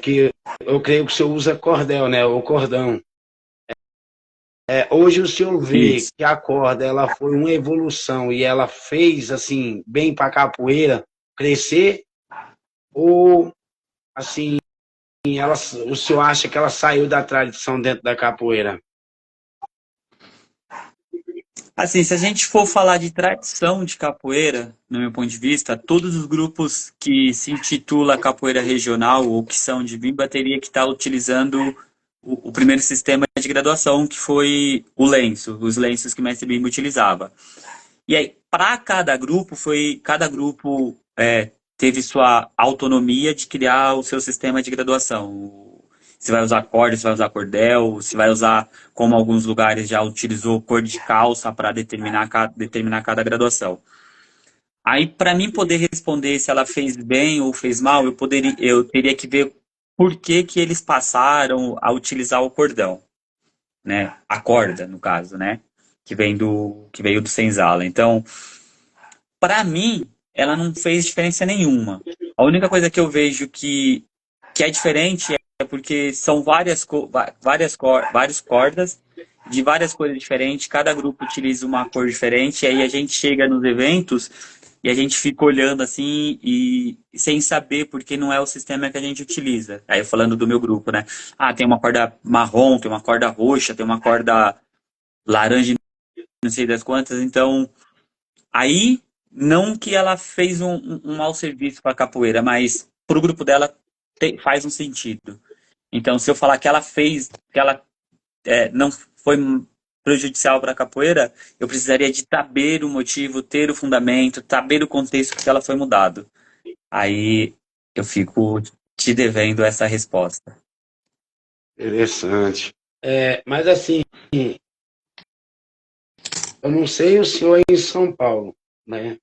que eu creio que o senhor usa cordel, né, o cordão. Hoje o senhor vê Isso. que a corda ela foi uma evolução e ela fez assim bem para a capoeira crescer ou assim o senhor acha que ela saiu da tradição dentro da capoeira? Assim, se a gente for falar de tradição de capoeira, no meu ponto de vista, todos os grupos que se intitula capoeira regional ou que são de bimba teria que estar utilizando o primeiro sistema de graduação, que foi o lenço, os lenços que o mestre Bimba utilizava. E aí, para cada grupo teve sua autonomia de criar o seu sistema de graduação. Se vai usar corda, se vai usar cordel, se vai usar, como alguns lugares já utilizou, cor de calça para determinar cada graduação. Aí, para mim poder responder se ela fez bem ou fez mal, eu teria que ver por que que eles passaram a utilizar o cordão, né? A corda, no caso, né? Que veio do senzala. Então, para mim, ela não fez diferença nenhuma. A única coisa que eu vejo que é diferente é porque são várias cordas de várias cores diferentes, cada grupo utiliza uma cor diferente, e aí a gente chega nos eventos e a gente fica olhando assim e sem saber porque não é o sistema que a gente utiliza. Aí falando do meu grupo, né? Ah, tem uma corda marrom, tem uma corda roxa, tem uma corda laranja, não sei das quantas, então aí, não que ela fez um mau serviço para a capoeira, mas para o grupo dela faz um sentido. Então, se eu falar que ela fez, que ela não foi prejudicial para a capoeira, eu precisaria de saber o motivo, ter o fundamento, saber o contexto que ela foi mudado. Aí eu fico te devendo essa resposta. Interessante. Mas assim, eu não sei o senhor em São Paulo, né?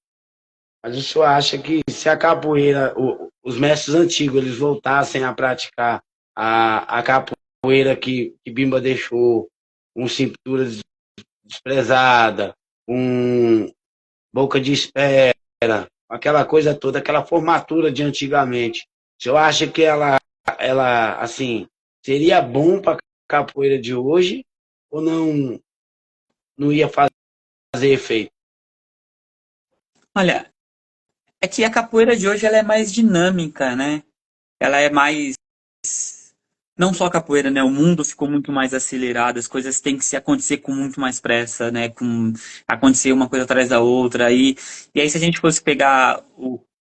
Mas o senhor acha que se a capoeira, os mestres antigos, eles voltassem a praticar a capoeira que Bimba deixou, com cintura desprezada, com boca de espera, aquela coisa toda, aquela formatura de antigamente, o senhor acha que ela assim, seria bom para a capoeira de hoje ou não ia fazer efeito? Olha, é que a capoeira de hoje ela é mais dinâmica, né? Ela é mais não só a capoeira, né? O mundo ficou muito mais acelerado, as coisas têm que se acontecer com muito mais pressa, né? Com acontecer uma coisa atrás da outra. E aí, se a gente fosse pegar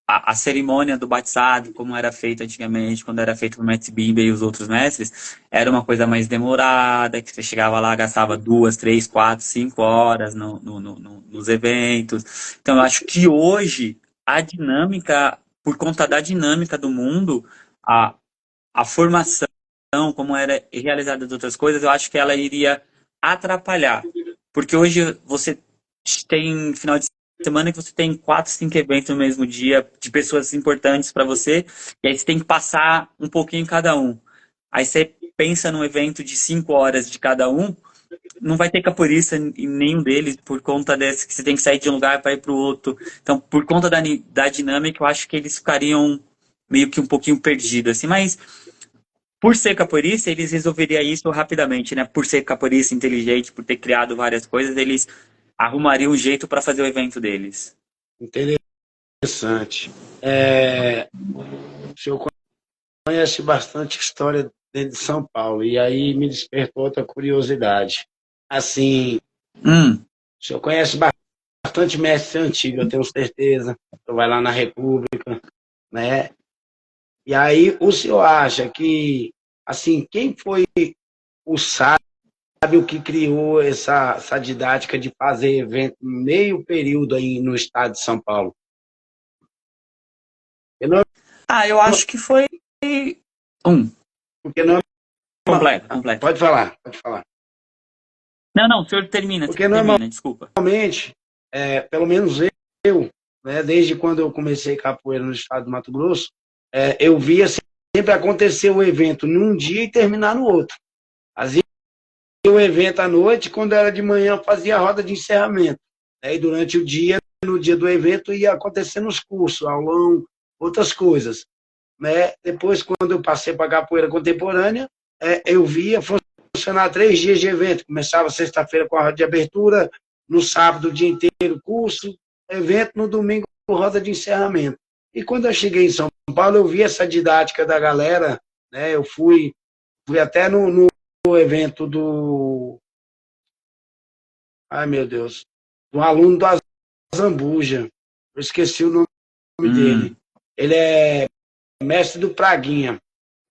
a cerimônia do batizado, como era feita antigamente, quando era feito o mestre Bimba e os outros mestres, era uma coisa mais demorada, que você chegava lá, gastava 2, 3, 4, 5 horas nos eventos. Então, eu acho que hoje a dinâmica, por conta da dinâmica do mundo, a formação como era realizada as outras coisas, eu acho que ela iria atrapalhar. Porque hoje você tem final de semana que você tem 4, 5 eventos no mesmo dia de pessoas importantes para você, e aí você tem que passar um pouquinho em cada um. Aí você pensa num evento de 5 horas de cada um, não vai ter capoeirista em nenhum deles por conta desse que você tem que sair de um lugar para ir para o outro. Então, por conta da dinâmica, eu acho que eles ficariam meio que um pouquinho perdidos, assim, mas por ser capoeirista, eles resolveriam isso rapidamente, né? Por ser capoeirista inteligente, por ter criado várias coisas, eles arrumariam um jeito para fazer o evento deles. Interessante. O senhor conhece bastante história dentro de São Paulo, e aí me despertou outra curiosidade. Assim, Hum. o senhor conhece bastante mestre antigo, eu tenho certeza. O senhor vai lá na República, né? E aí o senhor acha que, assim, quem foi o sábio que criou essa didática de fazer evento meio período aí no estado de São Paulo? Porque não, Eu acho que foi um. porque não, Completo. pode falar, pode falar. Não, o senhor termina, Porque desculpa. normalmente, pelo menos eu, né, desde quando eu comecei capoeira no estado do Mato Grosso, eu via assim, sempre acontecer o evento num dia e terminar no outro. Às vezes, o evento à noite, quando era de manhã, fazia a roda de encerramento. Aí, durante o dia, no dia do evento, ia acontecendo os cursos, aulão, outras coisas. Né? Depois, quando eu passei para a capoeira contemporânea, eu via funcionar 3 dias de evento. Começava sexta-feira com a roda de abertura, no sábado o dia inteiro curso, evento, no domingo roda de encerramento. E quando eu cheguei em São Paulo, eu vi essa didática da galera, né? Eu fui até no evento do... Ai, meu Deus. Do aluno do Azambuja. Eu esqueci o nome dele. Ele é mestre do Praguinha.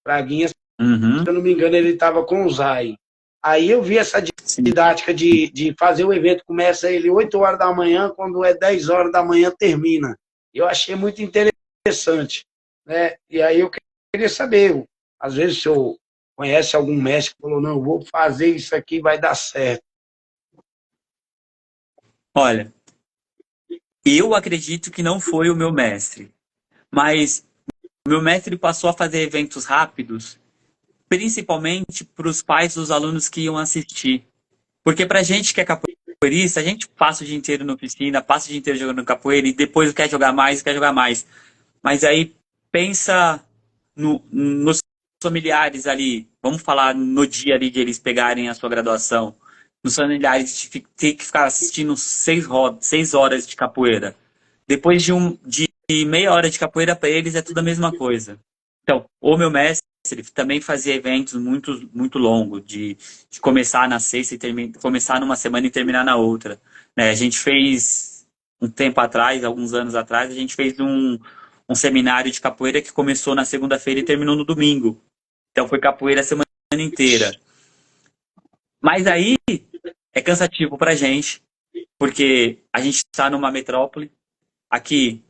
Praguinha, se eu não me engano, ele estava com o Zay. Aí eu vi essa didática de fazer o evento, começa ele 8 horas da manhã, quando é 10 horas da manhã termina. Eu achei muito interessante. Né? E aí eu queria saber, às vezes o senhor conhece algum mestre que falou, não, vou fazer isso aqui, vai dar certo. Olha, eu acredito que não foi o meu mestre, mas o meu mestre passou a fazer eventos rápidos, principalmente para os pais dos alunos que iam assistir. Porque pra gente que é capoeirista, a gente passa o dia inteiro na piscina, passa o dia inteiro jogando capoeira e depois quer jogar mais, quer jogar mais. Mas aí pensa nos familiares ali, vamos falar no dia ali de eles pegarem a sua graduação, nos familiares de ter que ficar assistindo 6 horas de capoeira. Depois de meia hora de capoeira, para eles é tudo a mesma coisa. Então, o meu mestre ele também fazia eventos muito, muito longos, de começar na sexta e começar numa semana e terminar na outra. Né? A gente fez, um tempo atrás, alguns anos atrás, a gente fez um seminário de capoeira que começou na segunda-feira e terminou no domingo. Então foi capoeira a semana inteira. Mas aí é cansativo pra gente, porque a gente está numa metrópole. Aqui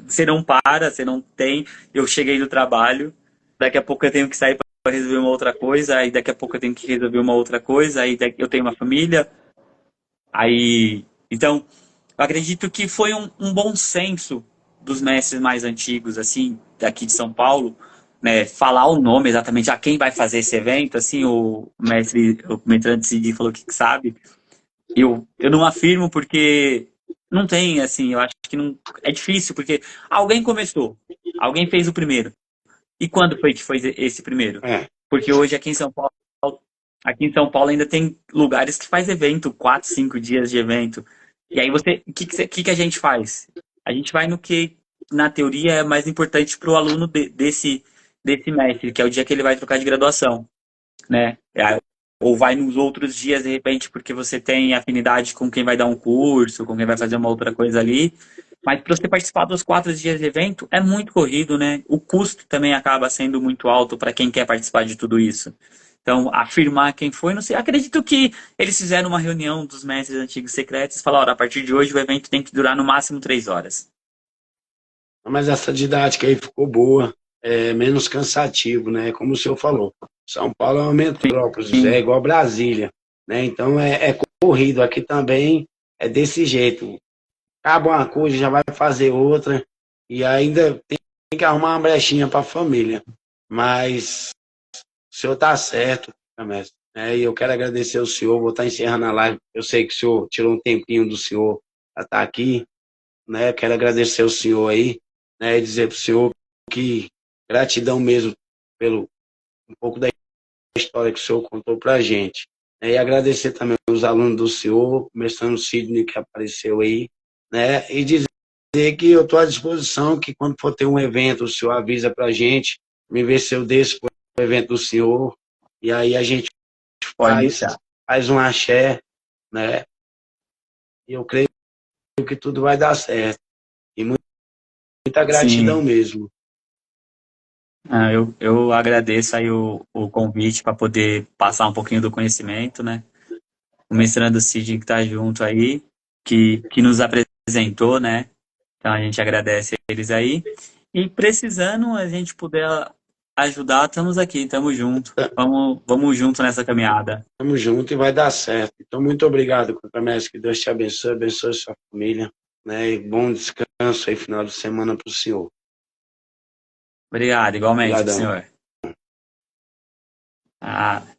você não para, você não tem. Eu cheguei do trabalho, daqui a pouco eu tenho que sair para resolver uma outra coisa, aí daqui a pouco eu tenho que resolver uma outra coisa, aí eu tenho uma família. Aí, então, eu acredito que foi um bom senso dos mestres mais antigos, assim, daqui de São Paulo, né, falar o nome exatamente a quem vai fazer esse evento, assim, o mestrante Cid falou que sabe. Eu não afirmo porque não tem, assim, eu acho que não é difícil, porque alguém começou, alguém fez o primeiro. E quando foi que foi esse primeiro? Porque hoje aqui em São Paulo ainda tem lugares que faz evento, 4, 5 dias de evento. E aí o que a gente faz? A gente vai no que, na teoria, é mais importante para o aluno desse mestre, que é o dia que ele vai trocar de graduação, né? Ou vai nos outros dias, de repente, porque você tem afinidade com quem vai dar um curso, com quem vai fazer uma outra coisa ali. Mas para você participar dos 4 dias de evento, é muito corrido, né? O custo também acaba sendo muito alto para quem quer participar de tudo isso. Então, afirmar quem foi, não sei. Acredito que eles fizeram uma reunião dos mestres antigos secretos e falaram: a partir de hoje o evento tem que durar no máximo 3 horas. Mas essa didática aí ficou boa, é menos cansativo, né? Como o senhor falou. São Paulo é uma metrópole, é igual Brasília, né? Então é corrido. Aqui também é desse jeito. Acaba uma coisa, já vai fazer outra, e ainda tem que arrumar uma brechinha para a família. Mas o senhor está certo, né, mestre? E eu quero agradecer ao senhor, vou estar encerrando a live. Eu sei que o senhor tirou um tempinho do senhor para estar aqui, né? Quero agradecer ao senhor aí, né? E dizer para o senhor que gratidão mesmo pelo um pouco da história que o senhor contou para a gente. E agradecer também os alunos do senhor, começando o Sidney que apareceu aí, né? E dizer que eu estou à disposição, que quando for ter um evento, o senhor avisa para a gente, me ver se eu desço para o evento do senhor, e aí a gente faz um axé, né? E eu creio que tudo vai dar certo. E muita gratidão Sim. mesmo. Eu agradeço aí o convite para poder passar um pouquinho do conhecimento, né? O mestrando Cid que está junto aí, que nos apresentou, né? Então a gente agradece eles aí. E precisando a gente puder ajudar, estamos aqui, estamos junto. Vamos junto nessa caminhada. Tamo junto e vai dar certo. Então, muito obrigado, Mestre. Que Deus te abençoe sua família, né? E bom descanso aí, final de semana para o senhor. Obrigado, igualmente, Obrigadão. senhor. Ah.